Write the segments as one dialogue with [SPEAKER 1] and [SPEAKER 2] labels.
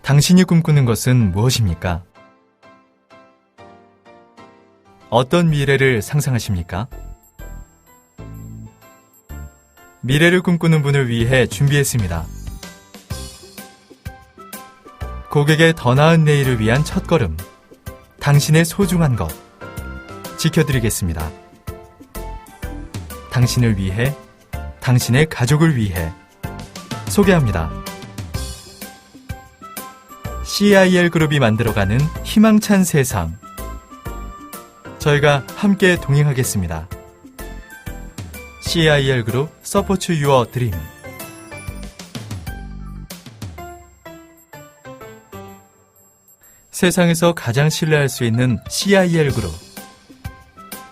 [SPEAKER 1] 당신이 꿈꾸는 것은 무엇입니까? 어떤 미래를 상상하십니까? 미래를 꿈꾸는 분을 위해 준비했습니다. 고객의 더 나은 내일을 위한 첫걸음, 당신의 소중한 것, 지켜드리겠습니다. 당신을 위해, 당신의 가족을 위해 소개합니다. CIL 그룹이 만들어가는 희망찬 세상. 저희가 함께 동행하겠습니다. CIL 그룹 Support Your Dream. 세상에서 가장 신뢰할 수 있는 CIL 그룹.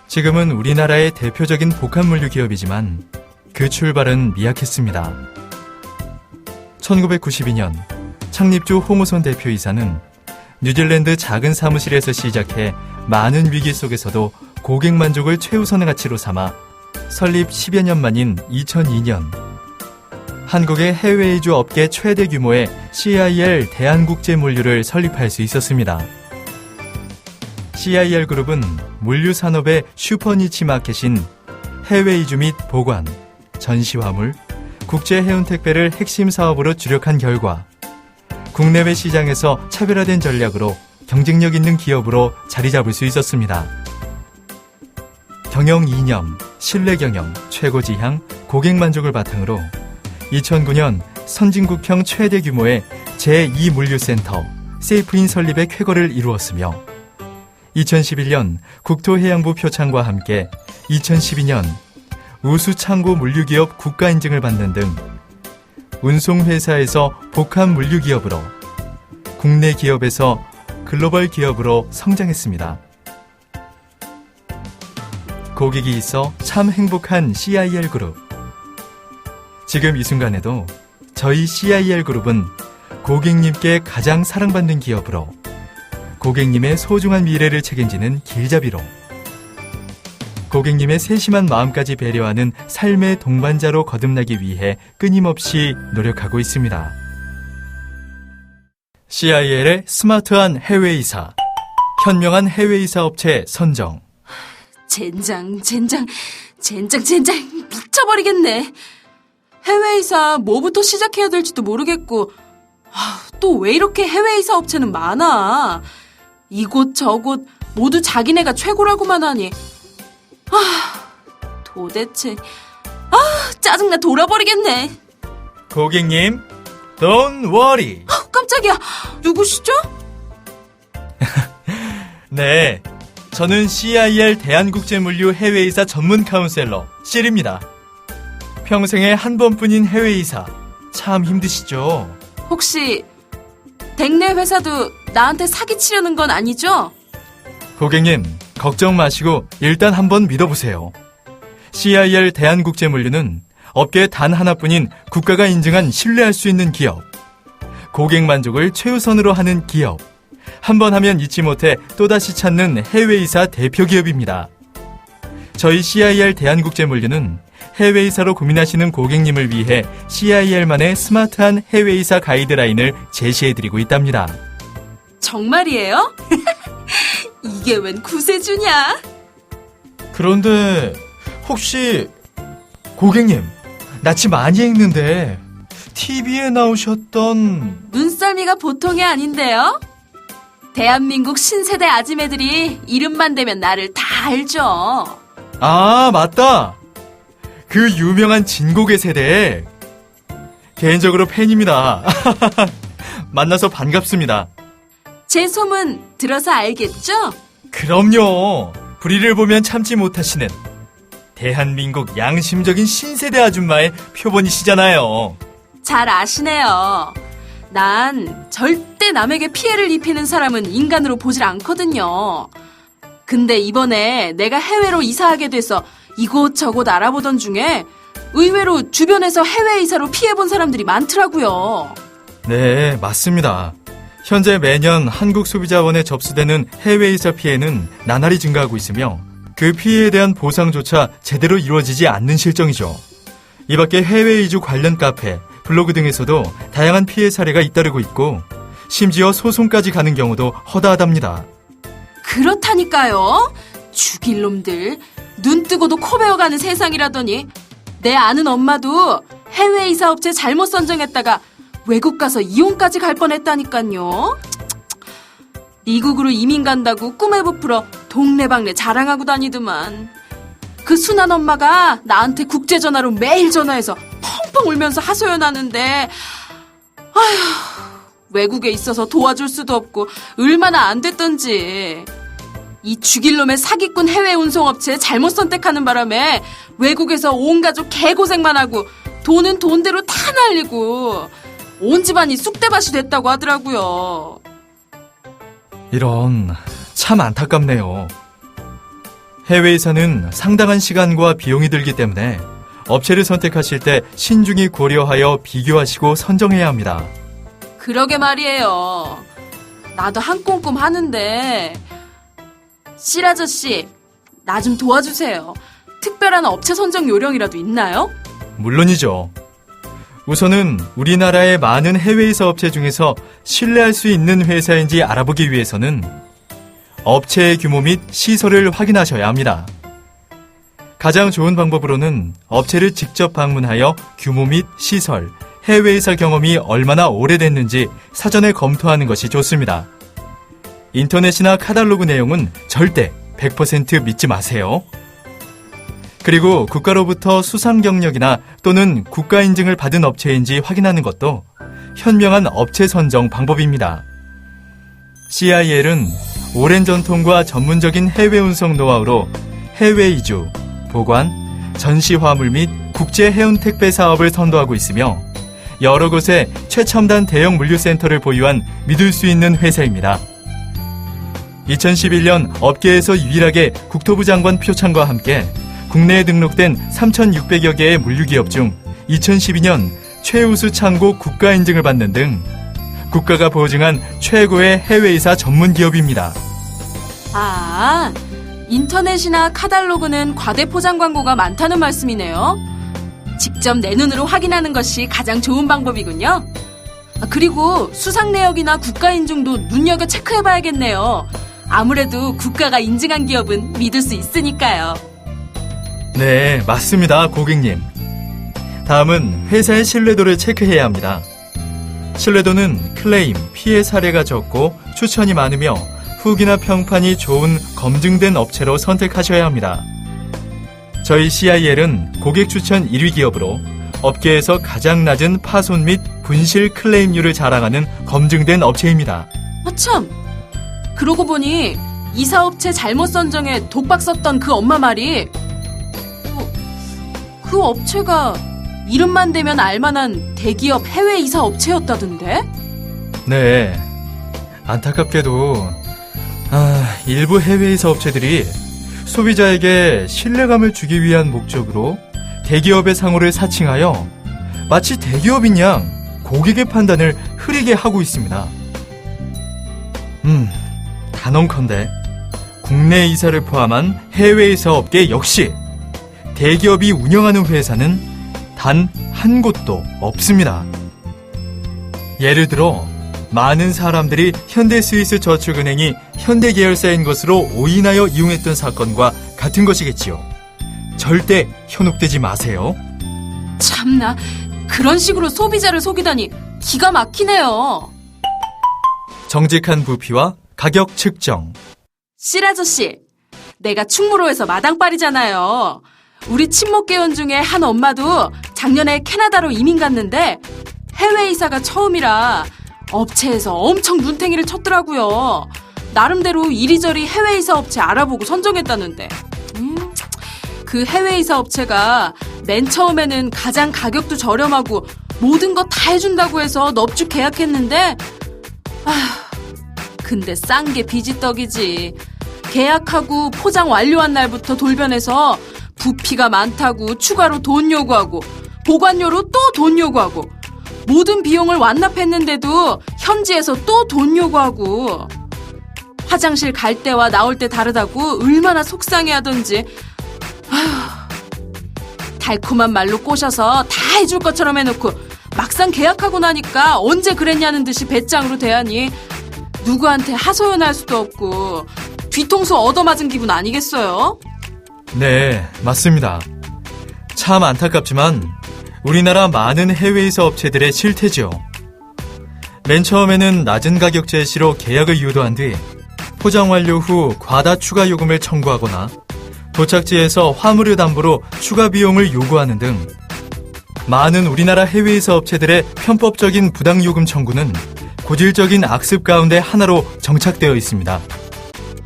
[SPEAKER 1] 지금은 우리나라의 대표적인 복합물류 기업이지만 그 출발은 미약했습니다. 1992년 창립주 홍우선 대표이사는 뉴질랜드 작은 사무실에서 시작해 많은 위기 속에서도 고객 만족을 최우선의 가치로 삼아 설립 10여 년 만인 2002년 한국의 해외 이주 업계 최대 규모의 CIL 대한국제물류를 설립할 수 있었습니다. CIL 그룹은 물류 산업의 슈퍼니치 마켓인 해외 이주 및 보관, 전시화물, 국제 해운 택배를 핵심 사업으로 주력한 결과 국내외 시장에서 차별화된 전략으로 경쟁력 있는 기업으로 자리 잡을 수 있었습니다. 경영 이념, 신뢰 경영, 최고 지향, 고객 만족을 바탕으로 2009년 선진국형 최대 규모의 제2물류센터 세이프인 설립의 쾌거를 이루었으며 2011년 국토해양부 표창과 함께 2012년 우수창고 물류기업 국가인증을 받는 등 운송회사에서 복합 물류기업으로 국내 기업에서 글로벌 기업으로 성장했습니다. 고객이 있어 참 행복한 CIL 그룹. 지금 이 순간에도 저희 CIL 그룹은 고객님께 가장 사랑받는 기업으로 고객님의 소중한 미래를 책임지는 길잡이로 고객님의 세심한 마음까지 배려하는 삶의 동반자로 거듭나기 위해 끊임없이 노력하고 있습니다. CIL의 스마트한 해외이사, 현명한 해외이사 업체 선정.
[SPEAKER 2] 젠장 미쳐버리겠네. 해외이사 뭐부터 시작해야 될지도 모르겠고 또 왜 이렇게 해외이사 업체는 많아. 이곳 저곳 모두 자기네가 최고라고만 하니 도대체 짜증나 돌아버리겠네.
[SPEAKER 1] 고객님, don't worry.
[SPEAKER 2] 깜짝이야. 누구시죠?
[SPEAKER 1] 네, 저는 CIL 대한국제물류 해외이사 전문 카운셀러 실입니다. 평생에 한 번뿐인 해외이사 참 힘드시죠?
[SPEAKER 2] 혹시 댁내 회사도 나한테 사기치려는 건 아니죠?
[SPEAKER 1] 고객님, 걱정 마시고 일단 한번 믿어보세요. CIL 대한국제물류는 업계 단 하나뿐인 국가가 인증한 신뢰할 수 있는 기업. 고객 만족을 최우선으로 하는 기업. 한번 하면 잊지 못해 또다시 찾는 해외이사 대표 기업입니다. 저희 CIL 대한국제물류는 해외이사로 고민하시는 고객님을 위해 CIL만의 스마트한 해외이사 가이드라인을 제시해드리고 있답니다.
[SPEAKER 2] 정말이에요? 이게 웬 구세주냐?
[SPEAKER 1] 그런데 혹시 고객님, 낯이 많이 익는데 TV에 나오셨던
[SPEAKER 2] 눈썰미가 보통이 아닌데요? 대한민국 신세대 아지매들이 이름만 대면 나를 다 알죠.
[SPEAKER 1] 아, 맞다. 그 유명한 진곡의 세대. 개인적으로 팬입니다. 만나서 반갑습니다.
[SPEAKER 2] 제 소문 들어서 알겠죠?
[SPEAKER 1] 그럼요. 불의를 보면 참지 못하시는 대한민국 양심적인 신세대 아줌마의 표본이시잖아요.
[SPEAKER 2] 잘 아시네요. 난 절대 남에게 피해를 입히는 사람은 인간으로 보질 않거든요. 근데 이번에 내가 해외로 이사하게 돼서 이곳저곳 알아보던 중에 의외로 주변에서 해외 이사로 피해본 사람들이 많더라고요.
[SPEAKER 1] 네, 맞습니다. 현재 매년 한국 소비자원에 접수되는 해외 이사 피해는 나날이 증가하고 있으며 그 피해에 대한 보상조차 제대로 이루어지지 않는 실정이죠. 이 밖에 해외 이주 관련 카페, 블로그 등에서도 다양한 피해 사례가 잇따르고 있고 심지어 소송까지 가는 경우도 허다하답니다.
[SPEAKER 2] 그렇다니까요. 죽일 놈들. 눈 뜨고도 코 베어가는 세상이라더니 내 아는 엄마도 해외 이사업체 잘못 선정했다가 외국 가서 이혼까지 갈 뻔했다니까요. 미국으로 이민 간다고 꿈에 부풀어 동네방네 자랑하고 다니더만. 그 순한 엄마가 나한테 국제전화로 매일 전화해서 펑펑 울면서 하소연하는데 아휴, 외국에 있어서 도와줄 수도 없고 얼마나 안 됐던지. 이 죽일 놈의 사기꾼 해외 운송업체 잘못 선택하는 바람에 외국에서 온 가족 개고생만 하고 돈은 돈대로 다 날리고 온 집안이 쑥대밭이 됐다고 하더라고요.
[SPEAKER 1] 이런, 참 안타깝네요. 해외에서는 상당한 시간과 비용이 들기 때문에 업체를 선택하실 때 신중히 고려하여 비교하시고 선정해야 합니다.
[SPEAKER 2] 그러게 말이에요. 나도 한 꼼꼼 하는데 실아저씨, 나 좀 도와주세요. 특별한 업체 선정 요령이라도 있나요?
[SPEAKER 1] 물론이죠. 우선은 우리나라의 많은 해외이사 업체 중에서 신뢰할 수 있는 회사인지 알아보기 위해서는 업체의 규모 및 시설을 확인하셔야 합니다. 가장 좋은 방법으로는 업체를 직접 방문하여 규모 및 시설, 해외이사 경험이 얼마나 오래됐는지 사전에 검토하는 것이 좋습니다. 인터넷이나 카탈로그 내용은 절대 100% 믿지 마세요. 그리고 국가로부터 수상 경력이나 또는 국가 인증을 받은 업체인지 확인하는 것도 현명한 업체 선정 방법입니다. CIL은 오랜 전통과 전문적인 해외 운송 노하우로 해외 이주, 보관, 전시 화물 및 국제 해운 택배 사업을 선도하고 있으며 여러 곳에 최첨단 대형 물류센터를 보유한 믿을 수 있는 회사입니다. 2011년 업계에서 유일하게 국토부 장관 표창과 함께 국내에 등록된 3,600여 개의 물류기업 중 2012년 최우수 창고 국가인증을 받는 등 국가가 보증한 최고의 해외이사 전문기업입니다.
[SPEAKER 2] 아, 인터넷이나 카탈로그는 과대포장 광고가 많다는 말씀이네요. 직접 내 눈으로 확인하는 것이 가장 좋은 방법이군요. 그리고 수상 내역이나 국가 인증도 눈여겨 체크해봐야겠네요. 아무래도 국가가 인증한 기업은 믿을 수 있으니까요.
[SPEAKER 1] 네, 맞습니다, 고객님. 다음은 회사의 신뢰도를 체크해야 합니다. 신뢰도는 클레임, 피해 사례가 적고 추천이 많으며 후기나 평판이 좋은 검증된 업체로 선택하셔야 합니다. 저희 CIL은 고객 추천 1위 기업으로 업계에서 가장 낮은 파손 및 분실 클레임률을 자랑하는 검증된 업체입니다.
[SPEAKER 2] 참! 그러고 보니 이사업체 잘못 선정에 독박 썼던 그 엄마 말이 그 업체가 이름만 대면 알만한 대기업 해외 이사 업체였다던데?
[SPEAKER 1] 네, 안타깝게도 일부 해외이사 업체들이 소비자에게 신뢰감을 주기 위한 목적으로 대기업의 상호를 사칭하여 마치 대기업인 양 고객의 판단을 흐리게 하고 있습니다. 단언컨대 국내 이사를 포함한 해외 이사 업계 역시 대기업이 운영하는 회사는 단 한 곳도 없습니다. 예를 들어 많은 사람들이 현대스위스저축은행이 현대계열사인 것으로 오인하여 이용했던 사건과 같은 것이겠지요. 절대 현혹되지 마세요.
[SPEAKER 2] 참나, 그런 식으로 소비자를 속이다니 기가 막히네요.
[SPEAKER 1] 정직한 부피와 가격 측정.
[SPEAKER 2] 실아저씨, 내가 충무로에서 마당발이잖아요. 우리 친목계원 중에 한 엄마도 작년에 캐나다로 이민 갔는데 해외 이사가 처음이라 업체에서 엄청 눈탱이를 쳤더라고요. 나름대로 이리저리 해외 이사 업체 알아보고 선정했다는데 그 해외 이사 업체가 맨 처음에는 가장 가격도 저렴하고 모든 거 다 해준다고 해서 넙죽 계약했는데 근데 싼 게 비지떡이지. 계약하고 포장 완료한 날부터 돌변해서 부피가 많다고 추가로 돈 요구하고 보관료로 또 돈 요구하고 모든 비용을 완납했는데도 현지에서 또 돈 요구하고 화장실 갈 때와 나올 때 다르다고 얼마나 속상해하던지. 달콤한 말로 꼬셔서 다 해줄 것처럼 해놓고 막상 계약하고 나니까 언제 그랬냐는 듯이 배짱으로 대하니 누구한테 하소연할 수도 없고 뒤통수 얻어맞은 기분 아니겠어요?
[SPEAKER 1] 네, 맞습니다. 참 안타깝지만 우리나라 많은 해외이사 업체들의 실태죠. 맨 처음에는 낮은 가격 제시로 계약을 유도한 뒤 포장 완료 후 과다 추가 요금을 청구하거나 도착지에서 화물을 담보로 추가 비용을 요구하는 등 많은 우리나라 해외이사 업체들의 편법적인 부당요금 청구는 고질적인 악습 가운데 하나로 정착되어 있습니다.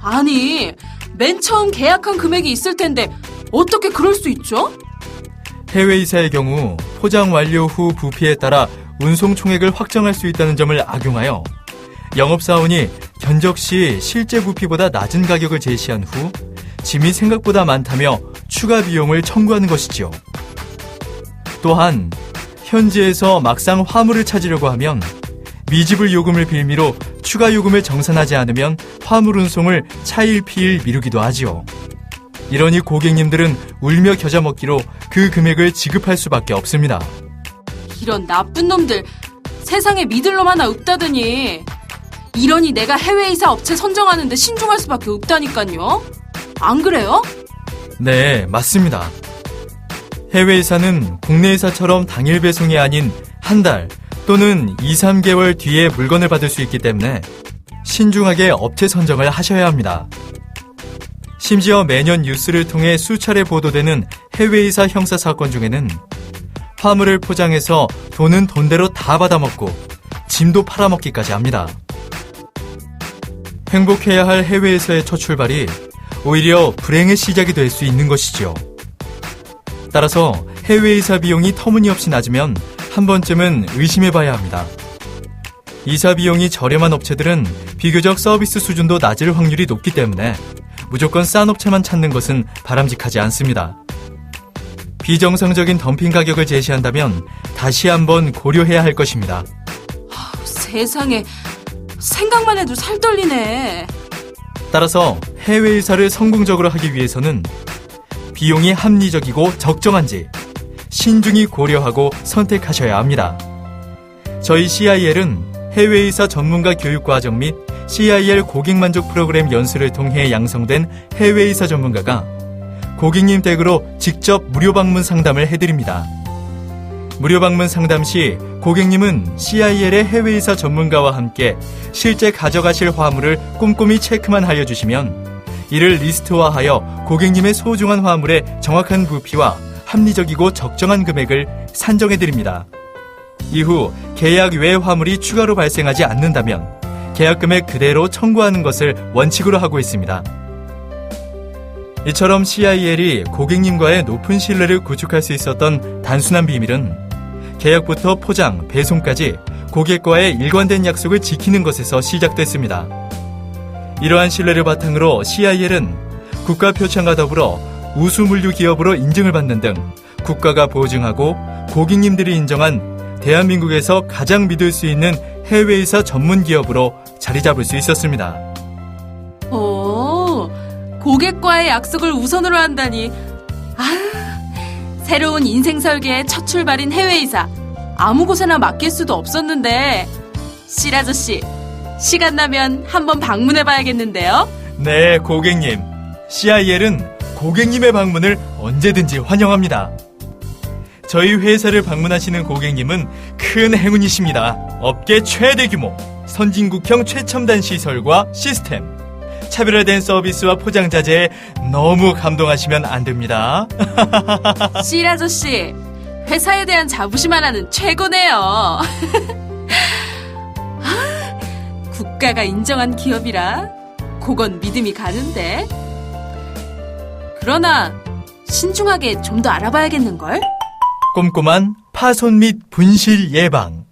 [SPEAKER 2] 아니, 맨 처음 계약한 금액이 있을 텐데 어떻게 그럴 수 있죠?
[SPEAKER 1] 해외이사의 경우 포장 완료 후 부피에 따라 운송 총액을 확정할 수 있다는 점을 악용하여 영업사원이 견적 시 실제 부피보다 낮은 가격을 제시한 후 짐이 생각보다 많다며 추가 비용을 청구하는 것이지요. 또한 현지에서 막상 화물을 찾으려고 하면 미지불 요금을 빌미로 추가 요금을 정산하지 않으면 화물 운송을 차일피일 미루기도 하지요. 이러니 고객님들은 울며 겨자 먹기로 그 금액을 지급할 수밖에 없습니다.
[SPEAKER 2] 이런 나쁜 놈들, 세상에 믿을 놈 하나 없다더니. 이러니 내가 해외이사 업체 선정하는데 신중할 수밖에 없다니까요. 안 그래요?
[SPEAKER 1] 네, 맞습니다. 해외이사는 국내이사처럼 당일 배송이 아닌 한 달 또는 2, 3개월 뒤에 물건을 받을 수 있기 때문에 신중하게 업체 선정을 하셔야 합니다. 심지어 매년 뉴스를 통해 수차례 보도되는 해외이사 형사사건 중에는 화물을 포장해서 돈은 돈대로 다 받아먹고 짐도 팔아먹기까지 합니다. 행복해야 할 해외에서의 첫 출발이 오히려 불행의 시작이 될 수 있는 것이죠. 따라서 해외이사 비용이 터무니없이 낮으면 한 번쯤은 의심해봐야 합니다. 이사 비용이 저렴한 업체들은 비교적 서비스 수준도 낮을 확률이 높기 때문에 무조건 싼 업체만 찾는 것은 바람직하지 않습니다. 비정상적인 덤핑 가격을 제시한다면 다시 한번 고려해야 할 것입니다.
[SPEAKER 2] 세상에, 생각만 해도 살 떨리네.
[SPEAKER 1] 따라서 해외이사를 성공적으로 하기 위해서는 비용이 합리적이고 적정한지 신중히 고려하고 선택하셔야 합니다. 저희 CIL은 해외이사 전문가 교육과정 및 CIL 고객만족 프로그램 연수를 통해 양성된 해외이사 전문가가 고객님 댁으로 직접 무료 방문 상담을 해드립니다. 무료 방문 상담 시 고객님은 CIL의 해외이사 전문가와 함께 실제 가져가실 화물을 꼼꼼히 체크만 하여 주시면 이를 리스트화하여 고객님의 소중한 화물의 정확한 부피와 합리적이고 적정한 금액을 산정해드립니다. 이후 계약 외 화물이 추가로 발생하지 않는다면 계약 금액 그대로 청구하는 것을 원칙으로 하고 있습니다. 이처럼 CIL이 고객님과의 높은 신뢰를 구축할 수 있었던 단순한 비밀은 계약부터 포장, 배송까지 고객과의 일관된 약속을 지키는 것에서 시작됐습니다. 이러한 신뢰를 바탕으로 CIL은 국가 표창과 더불어 우수 물류 기업으로 인증을 받는 등 국가가 보증하고 고객님들이 인정한 대한민국에서 가장 믿을 수 있는 해외이사 전문 기업으로 자리 잡을 수 있었습니다.
[SPEAKER 2] 오, 고객과의 약속을 우선으로 한다니. 새로운 인생 설계의 첫 출발인 해외이사. 아무 곳에나 맡길 수도 없었는데. 실아저씨, 시간 나면 한번 방문해봐야겠는데요?
[SPEAKER 1] 네, 고객님. CIL은 고객님의 방문을 언제든지 환영합니다. 저희 회사를 방문하시는 고객님은 큰 행운이십니다. 업계 최대 규모, 선진국형 최첨단 시설과 시스템, 차별화된 서비스와 포장 자재에 너무 감동하시면 안 됩니다.
[SPEAKER 2] 실아저씨, 회사에 대한 자부심 하나는 최고네요. 국가가 인정한 기업이라 그건 믿음이 가는데. 그러나 신중하게 좀 더 알아봐야겠는걸?
[SPEAKER 1] 꼼꼼한 파손 및 분실 예방.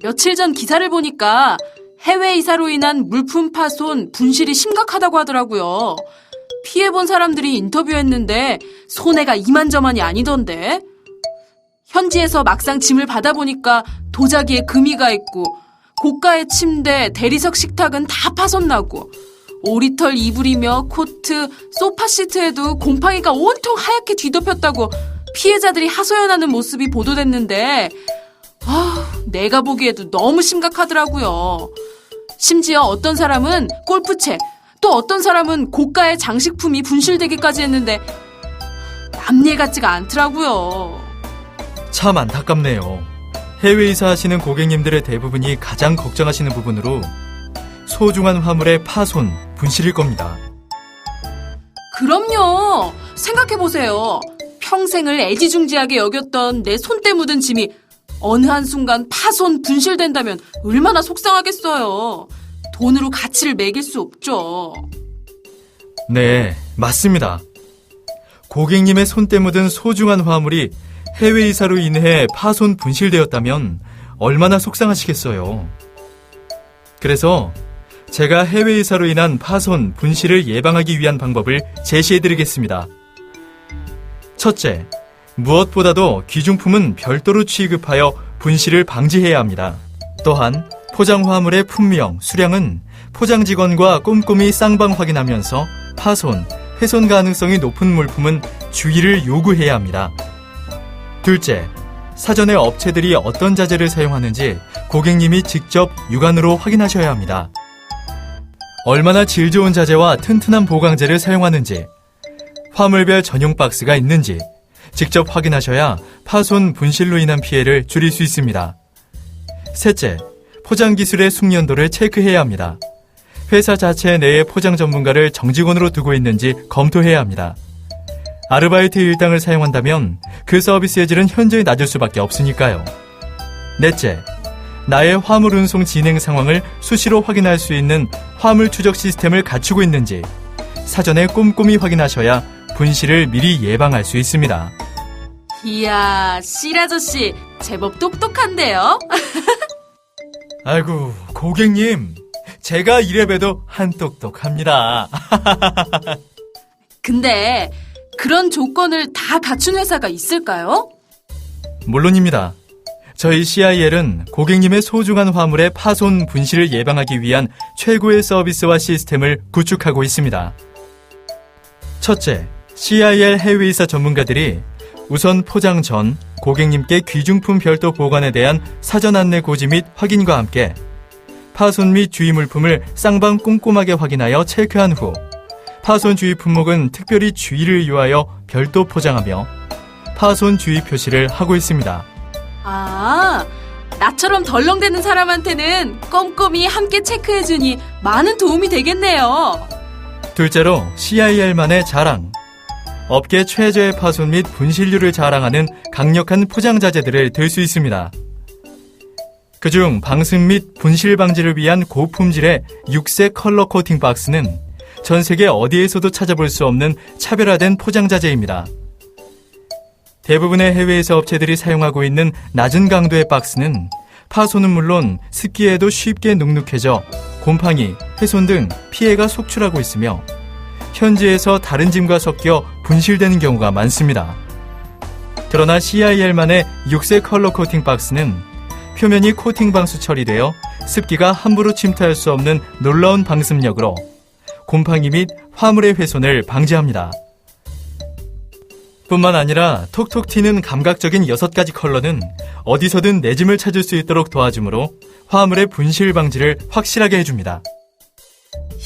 [SPEAKER 2] 며칠 전 기사를 보니까 해외 이사로 인한 물품 파손, 분실이 심각하다고 하더라고요. 피해본 사람들이 인터뷰했는데 손해가 이만저만이 아니던데. 현지에서 막상 짐을 받아보니까 도자기에 금이가 있고 고가의 침대, 대리석 식탁은 다 파손나고 오리털 이불이며 코트, 소파 시트에도 곰팡이가 온통 하얗게 뒤덮였다고 피해자들이 하소연하는 모습이 보도됐는데 내가 보기에도 너무 심각하더라고요. 심지어 어떤 사람은 골프채, 또 어떤 사람은 고가의 장식품이 분실되기까지 했는데 남일 같지가 않더라고요.
[SPEAKER 1] 참 안타깝네요. 해외 이사하시는 고객님들의 대부분이 가장 걱정하시는 부분으로 소중한 화물의 파손, 분실일 겁니다.
[SPEAKER 2] 그럼요. 생각해보세요. 평생을 애지중지하게 여겼던 내 손때 묻은 짐이 어느 한순간 파손, 분실된다면 얼마나 속상하겠어요. 돈으로 가치를 매길 수 없죠.
[SPEAKER 1] 네, 맞습니다. 고객님의 손때 묻은 소중한 화물이 해외 이사로 인해 파손, 분실되었다면 얼마나 속상하시겠어요. 그래서 제가 해외 이사로 인한 파손, 분실을 예방하기 위한 방법을 제시해드리겠습니다. 첫째, 무엇보다도 귀중품은 별도로 취급하여 분실을 방지해야 합니다. 또한 포장 화물의 품명, 수량은 포장 직원과 꼼꼼히 쌍방 확인하면서 파손, 훼손 가능성이 높은 물품은 주의를 요구해야 합니다. 둘째, 사전에 업체들이 어떤 자재를 사용하는지 고객님이 직접 육안으로 확인하셔야 합니다. 얼마나 질 좋은 자재와 튼튼한 보강재를 사용하는지, 화물별 전용 박스가 있는지 직접 확인하셔야 파손, 분실로 인한 피해를 줄일 수 있습니다. 셋째, 포장 기술의 숙련도를 체크해야 합니다. 회사 자체 내에 포장 전문가를 정직원으로 두고 있는지 검토해야 합니다. 아르바이트 일당을 사용한다면 그 서비스의 질은 현저히 낮을 수밖에 없으니까요. 넷째, 나의 화물 운송 진행 상황을 수시로 확인할 수 있는 화물 추적 시스템을 갖추고 있는지 사전에 꼼꼼히 확인하셔야 분실을 미리 예방할 수 있습니다.
[SPEAKER 2] 이야, 실아저씨 제법 똑똑한데요?
[SPEAKER 1] 아이고, 고객님, 제가 이래봬도 한똑똑합니다.
[SPEAKER 2] 근데 그런 조건을 다 갖춘 회사가 있을까요?
[SPEAKER 1] 물론입니다. 저희 CIL은 고객님의 소중한 화물의 파손, 분실을 예방하기 위한 최고의 서비스와 시스템을 구축하고 있습니다. 첫째, CIL 해외이사 전문가들이 우선 포장 전 고객님께 귀중품 별도 보관에 대한 사전 안내 고지 및 확인과 함께 파손 및 주의 물품을 쌍방 꼼꼼하게 확인하여 체크한 후 파손 주의 품목은 특별히 주의를 요하여 별도 포장하며 파손 주의 표시를 하고 있습니다.
[SPEAKER 2] 아, 나처럼 덜렁대는 사람한테는 꼼꼼히 함께 체크해주니 많은 도움이 되겠네요.
[SPEAKER 1] 둘째로 CIL만의 자랑, 업계 최저의 파손 및 분실률을 자랑하는 강력한 포장 자재들을 들 수 있습니다. 그중 방승 및 분실 방지를 위한 고품질의 6색 컬러 코팅 박스는 전 세계 어디에서도 찾아볼 수 없는 차별화된 포장 자재입니다. 대부분의 해외에서 업체들이 사용하고 있는 낮은 강도의 박스는 파손은 물론 습기에도 쉽게 눅눅해져 곰팡이, 훼손 등 피해가 속출하고 있으며 현지에서 다른 짐과 섞여 분실되는 경우가 많습니다. 그러나 CIL만의 6색 컬러 코팅 박스는 표면이 코팅 방수 처리되어 습기가 함부로 침투할 수 없는 놀라운 방습력으로 곰팡이 및 화물의 훼손을 방지합니다. 뿐만 아니라 톡톡 튀는 감각적인 6가지 컬러는 어디서든 내 짐을 찾을 수 있도록 도와주므로 화물의 분실 방지를 확실하게 해줍니다.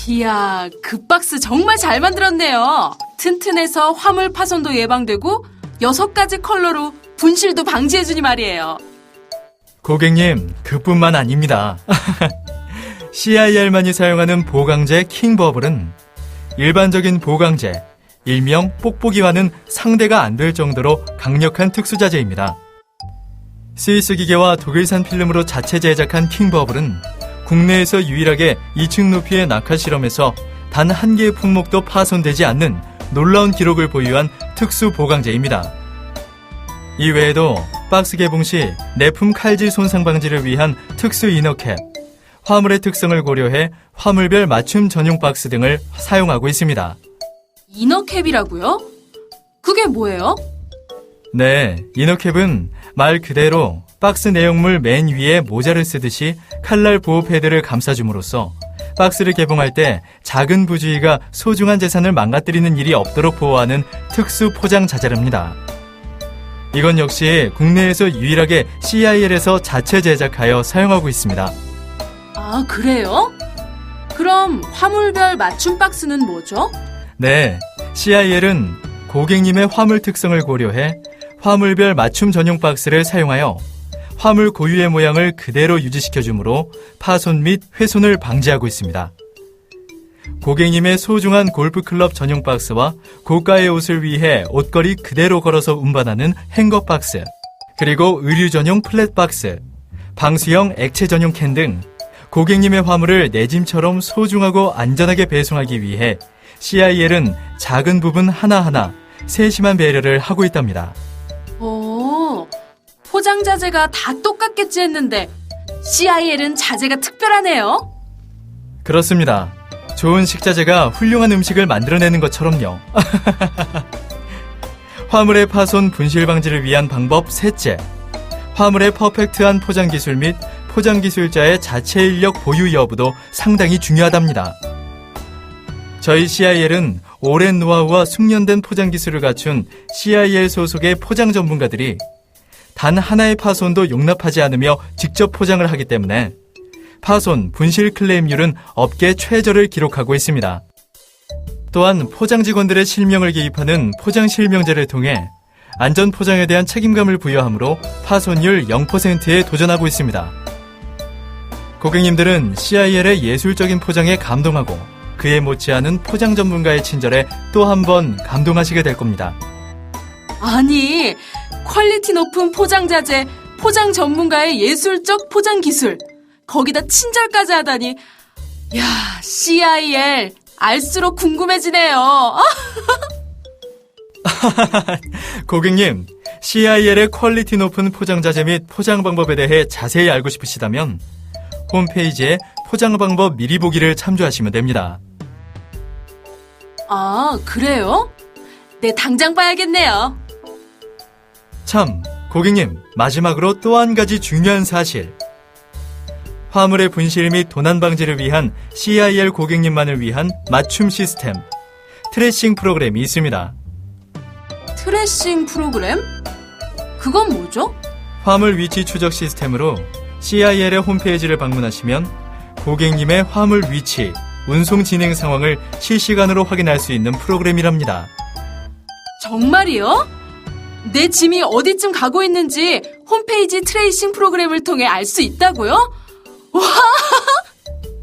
[SPEAKER 2] 이야, 그 박스 정말 잘 만들었네요. 튼튼해서 화물 파손도 예방되고 6가지 컬러로 분실도 방지해주니 말이에요.
[SPEAKER 1] 고객님, 그뿐만 아닙니다. CIL만이 사용하는 보강제 킹버블은 일반적인 보강제, 일명 뽁뽁이와는 상대가 안 될 정도로 강력한 특수자재입니다. 스위스 기계와 독일산 필름으로 자체 제작한 킹버블은 국내에서 유일하게 2층 높이의 낙하 실험에서 단 한 개의 품목도 파손되지 않는 놀라운 기록을 보유한 특수 보강제입니다. 이외에도 박스 개봉 시 내품 칼질 손상 방지를 위한 특수 이너캡, 화물의 특성을 고려해 화물별 맞춤 전용 박스 등을 사용하고 있습니다.
[SPEAKER 2] 이너캡이라고요? 그게 뭐예요?
[SPEAKER 1] 네, 이너캡은 말 그대로 박스 내용물 맨 위에 모자를 쓰듯이 칼날 보호 패드를 감싸줌으로써 박스를 개봉할 때 작은 부주의가 소중한 재산을 망가뜨리는 일이 없도록 보호하는 특수 포장 자재랍니다. 이건 역시 국내에서 유일하게 CIL에서 자체 제작하여 사용하고 있습니다.
[SPEAKER 2] 아, 그래요? 그럼 화물별 맞춤 박스는 뭐죠?
[SPEAKER 1] 네, CIL은 고객님의 화물 특성을 고려해 화물별 맞춤 전용 박스를 사용하여 화물 고유의 모양을 그대로 유지시켜주므로 파손 및 훼손을 방지하고 있습니다. 고객님의 소중한 골프클럽 전용 박스와 고가의 옷을 위해 옷걸이 그대로 걸어서 운반하는 행거 박스, 그리고 의류 전용 플랫 박스, 방수형 액체 전용 캔 등 고객님의 화물을 내 짐처럼 소중하고 안전하게 배송하기 위해 CIL은 작은 부분 하나하나 세심한 배려를 하고 있답니다.
[SPEAKER 2] 오, 포장 자재가 다 똑같겠지 했는데 CIL은 자재가 특별하네요.
[SPEAKER 1] 그렇습니다. 좋은 식자재가 훌륭한 음식을 만들어내는 것처럼요. 화물의 파손 분실 방지를 위한 방법 셋째. 화물의 퍼펙트한 포장 기술 및 포장 기술자의 자체 인력 보유 여부도 상당히 중요하답니다. 저희 CIL은 오랜 노하우와 숙련된 포장 기술을 갖춘 CIL 소속의 포장 전문가들이 단 하나의 파손도 용납하지 않으며 직접 포장을 하기 때문에 파손, 분실 클레임률은 업계 최저를 기록하고 있습니다. 또한 포장 직원들의 실명을 기입하는 포장 실명제를 통해 안전 포장에 대한 책임감을 부여하므로 파손율 0%에 도전하고 있습니다. 고객님들은 CIL의 예술적인 포장에 감동하고 그에 못지않은 포장 전문가의 친절에 또 한 번 감동하시게 될 겁니다.
[SPEAKER 2] 아니, 퀄리티 높은 포장 자재, 포장 전문가의 예술적 포장 기술, 거기다 친절까지 하다니, 야, CIL 알수록 궁금해지네요.
[SPEAKER 1] 고객님, CIL의 퀄리티 높은 포장 자재 및 포장 방법에 대해 자세히 알고 싶으시다면 홈페이지에 포장 방법 미리 보기를 참조하시면 됩니다.
[SPEAKER 2] 아, 그래요? 네, 당장 봐야겠네요.
[SPEAKER 1] 참, 고객님, 마지막으로 또 한 가지 중요한 사실. 화물의 분실 및 도난 방지를 위한 CIL 고객님만을 위한 맞춤 시스템, 트래싱 프로그램이 있습니다.
[SPEAKER 2] 트래싱 프로그램? 그건 뭐죠?
[SPEAKER 1] 화물 위치 추적 시스템으로 CIL의 홈페이지를 방문하시면 고객님의 화물 위치, 운송 진행 상황을 실시간으로 확인할 수 있는 프로그램이랍니다.
[SPEAKER 2] 정말이요? 내 짐이 어디쯤 가고 있는지 홈페이지 트레이싱 프로그램을 통해 알 수 있다고요?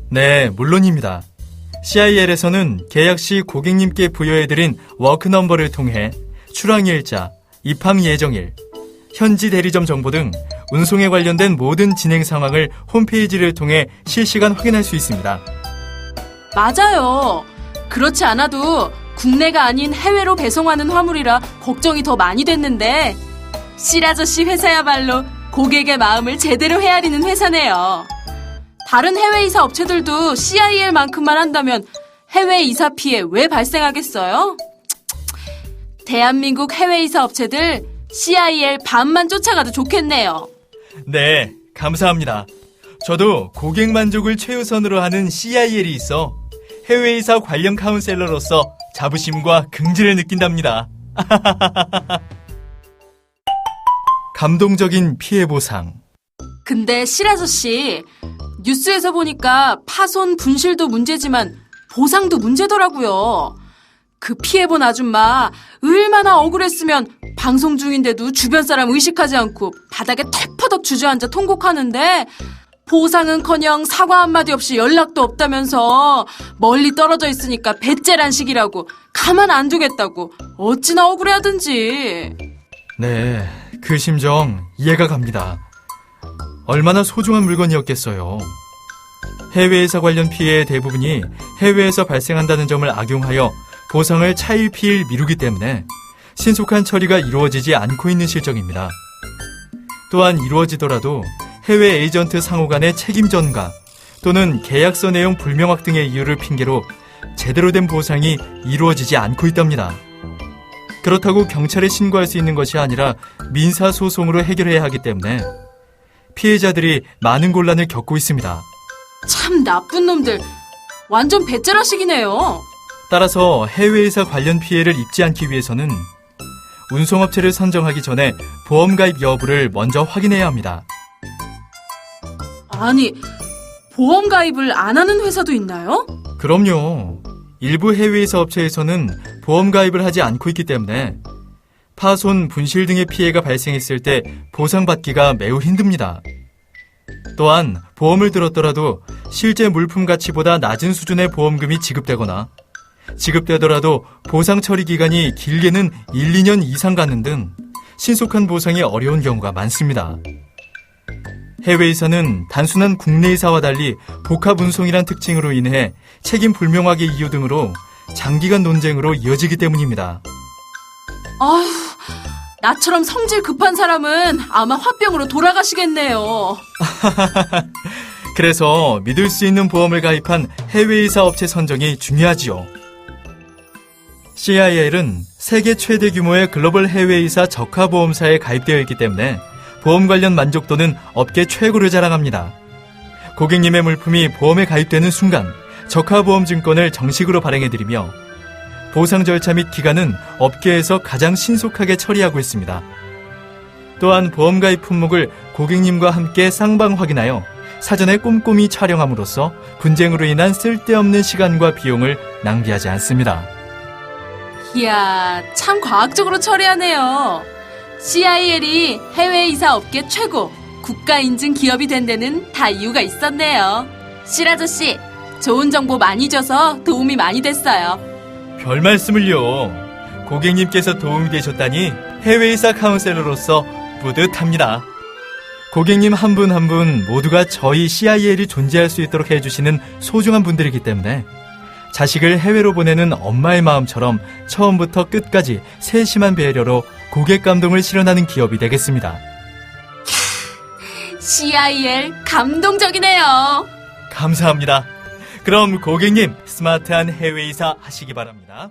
[SPEAKER 1] 네, 물론입니다. CIL에서는 계약 시 고객님께 부여해드린 워크넘버를 통해 출항일자, 입항 예정일, 현지 대리점 정보 등 운송에 관련된 모든 진행 상황을 홈페이지를 통해 실시간 확인할 수 있습니다.
[SPEAKER 2] 맞아요. 그렇지 않아도 국내가 아닌 해외로 배송하는 화물이라 걱정이 더 많이 됐는데 실아저씨 회사야말로 고객의 마음을 제대로 헤아리는 회사네요. 다른 해외 이사 업체들도 CIL만큼만 한다면 해외 이사 피해 왜 발생하겠어요? 대한민국 해외 이사 업체들 CIL 반만 쫓아가도 좋겠네요.
[SPEAKER 1] 네, 감사합니다. 저도 고객 만족을 최우선으로 하는 CIL이 있어 해외이사 관련 카운셀러로서 자부심과 긍지를 느낀답니다. 감동적인 피해 보상.
[SPEAKER 2] 근데 실아저씨, 뉴스에서 보니까 파손 분실도 문제지만 보상도 문제더라고요. 그 피해본 아줌마 얼마나 억울했으면 방송 중인데도 주변 사람 의식하지 않고 바닥에 털퍼덕 주저앉아 통곡하는데 보상은커녕 사과 한마디 없이 연락도 없다면서 멀리 떨어져 있으니까 배째란 식이라고 가만 안 두겠다고 어찌나 억울해하든지.
[SPEAKER 1] 네, 그 심정 이해가 갑니다. 얼마나 소중한 물건이었겠어요. 해외이사 관련 피해의 대부분이 해외에서 발생한다는 점을 악용하여 보상을 차일피일 미루기 때문에 신속한 처리가 이루어지지 않고 있는 실정입니다. 또한 이루어지더라도 해외 에이전트 상호 간의 책임 전가 또는 계약서 내용 불명확 등의 이유를 핑계로 제대로 된 보상이 이루어지지 않고 있답니다. 그렇다고 경찰에 신고할 수 있는 것이 아니라 민사소송으로 해결해야 하기 때문에 피해자들이 많은 곤란을 겪고 있습니다.
[SPEAKER 2] 참 나쁜 놈들. 완전 배째라식이네요.
[SPEAKER 1] 따라서 해외이사 관련 피해를 입지 않기 위해서는 운송업체를 선정하기 전에 보험 가입 여부를 먼저 확인해야 합니다.
[SPEAKER 2] 아니, 보험 가입을 안 하는 회사도 있나요?
[SPEAKER 1] 그럼요. 일부 해외이사 업체에서는 보험 가입을 하지 않고 있기 때문에 파손, 분실 등의 피해가 발생했을 때 보상받기가 매우 힘듭니다. 또한 보험을 들었더라도 실제 물품 가치보다 낮은 수준의 보험금이 지급되거나 지급되더라도 보상 처리 기간이 길게는 1, 2년 이상 가는 등 신속한 보상이 어려운 경우가 많습니다. 해외이사는 단순한 국내이사와 달리 복합 운송이란 특징으로 인해 책임 불명확의 이유 등으로 장기간 논쟁으로 이어지기 때문입니다.
[SPEAKER 2] 아휴, 나처럼 성질 급한 사람은 아마 화병으로 돌아가시겠네요.
[SPEAKER 1] 그래서 믿을 수 있는 보험을 가입한 해외이사 업체 선정이 중요하지요. CIL은 세계 최대 규모의 글로벌 해외이사 적화보험사에 가입되어 있기 때문에 보험 관련 만족도는 업계 최고를 자랑합니다. 고객님의 물품이 보험에 가입되는 순간 적화보험 증권을 정식으로 발행해드리며 보상 절차 및 기간은 업계에서 가장 신속하게 처리하고 있습니다. 또한 보험 가입 품목을 고객님과 함께 쌍방 확인하여 사전에 꼼꼼히 촬영함으로써 분쟁으로 인한 쓸데없는 시간과 비용을 낭비하지 않습니다.
[SPEAKER 2] 이야, 참 과학적으로 처리하네요. CIL이 해외이사 업계 최고, 국가 인증 기업이 된 데는 다 이유가 있었네요. 실아저씨, 좋은 정보 많이 줘서 도움이 많이 됐어요.
[SPEAKER 1] 별 말씀을요. 고객님께서 도움이 되셨다니 해외이사 카운셀러로서 뿌듯합니다. 고객님 한 분 한 분 모두가 저희 CIL이 존재할 수 있도록 해주시는 소중한 분들이기 때문에 자식을 해외로 보내는 엄마의 마음처럼 처음부터 끝까지 세심한 배려로 고객 감동을 실현하는 기업이 되겠습니다.
[SPEAKER 2] CIL 감동적이네요.
[SPEAKER 1] 감사합니다. 그럼 고객님 스마트한 해외이사 하시기 바랍니다.